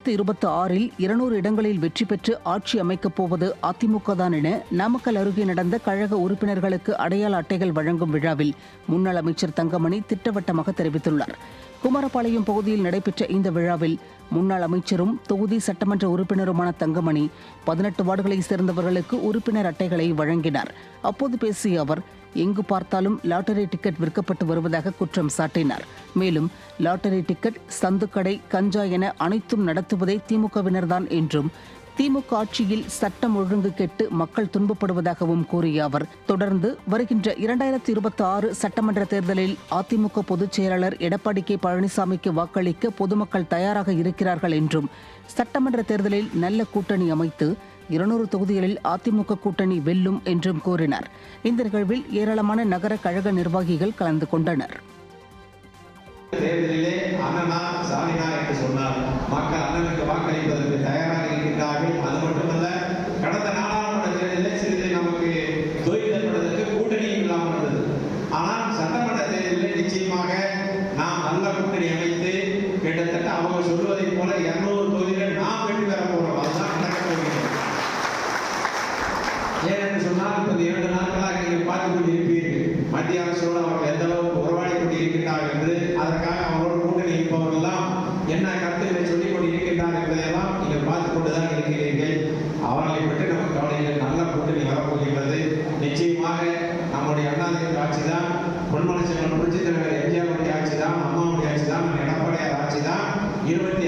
2026 200 இடங்களில் வெற்றி பெற்று ஆட்சி அமைக்கப் போவது அதிமுக தான் என நாமக்கல் அருகே நடந்த கழக உறுப்பினர்களுக்கு அடையாள அட்டைகள் வழங்கும் விழாவில் முன்னாள் அமைச்சர் தங்கமணி திட்டவட்டமாக தெரிவித்துள்ளார். குமாரபாளையம் பகுதியில் நடைபெற்ற இந்த விழாவில் முன்னாள் அமைச்சரும் தொகுதி சட்டமன்ற உறுப்பினருமான தங்கமணி 18 வார்டுகளைச் சேர்ந்தவர்களுக்கு உறுப்பினர் அட்டைகளை வழங்கினார். அப்போது பேசிய அவர், எங்கு பார்த்தாலும் லாட்டரி டிக்கெட் விற்கப்பட்டு வருவதாக குற்றம் சாட்டினார். மேலும் லாட்டரி டிக்கெட், சந்துக்கடை, கஞ்சா என அனைத்தும் நடத்துவதே திமுகவினர்தான் என்றும், திமுக ஆட்சியில் சட்டம் ஒழுங்கு கெட்டு மக்கள் துன்பப்படுவதாகவும் கூறிய அவர், தொடர்ந்து வருகின்ற 2026 சட்டமன்ற தேர்தலில் அதிமுக பொதுச் செயலாளர் எடப்பாடி கே. பழனிசாமிக்கு வாக்களிக்க பொதுமக்கள் தயாராக இருக்கிறார்கள் என்றும், சட்டமன்ற தேர்தலில் நல்ல கூட்டணி அமைத்து 200 தொகுதிகளில் அதிமுக கூட்டணி வெல்லும் என்றும் கூறினார். இந்த நிகழ்வில் ஏராளமான நகர கழக நிர்வாகிகள் கலந்து கொண்டனர். தேர்தலிலே அண்ணனா சாலினா என்று சொன்னார். மக்கள் அண்ணனுக்கு வாக்களிப்பதற்கு தயாராக இருக்கின்றார்கள். அது மட்டுமல்ல, கடந்த நாடாளுமன்ற தேர்தலிலே சிறிது நமக்கு தொய்வு ஏற்படுவதற்கு கூட்டணியும் இல்லாமல் இருந்தது. ஆனால் சட்டமன்ற தேர்தலில் நிச்சயமாக நாம் நல்ல கூட்டணி அமைத்து கிட்டத்தட்ட அவங்க சொல்வதை போல 200 தொகுதிகள் நாம் வெற்றி பெற போறோம். அதுதான் நடக்க போகிறது. ஏனென்று சொன்னால், இப்ப 2 நாட்களாக நீங்கள் பார்த்துக் கொண்டு இருப்பீர்கள், மத்திய அரசோடு அவர்கள் எந்த அளவுக்கு உறவாடி கொண்டு இருக்கின்றார்கள் என்று. அதற்காக அவரோடு கூட்டணி இருப்பவர்கள் எல்லாம் என்ன கருத்துக்களை சொல்லிக் கொண்டு இருக்கின்றார்கள் என்பதையெல்லாம் நீங்கள் பார்த்துக் கொண்டுதான் இருக்கிறீர்கள். அவர்களை பற்றி நம்ம கவலையில் நல்ல கூட்டணி வரப்போகின்றது. நிச்சயமாக நம்முடைய அண்ணாதிமுக ஆட்சி தான், பொன்மனச்செல்வன் புரட்சித் தலைவர் எம்ஜிஆருடைய ஆட்சி தான், அம்மாவுடைய ஆட்சி தான், எடப்பாடியார் ஆட்சி தான். 26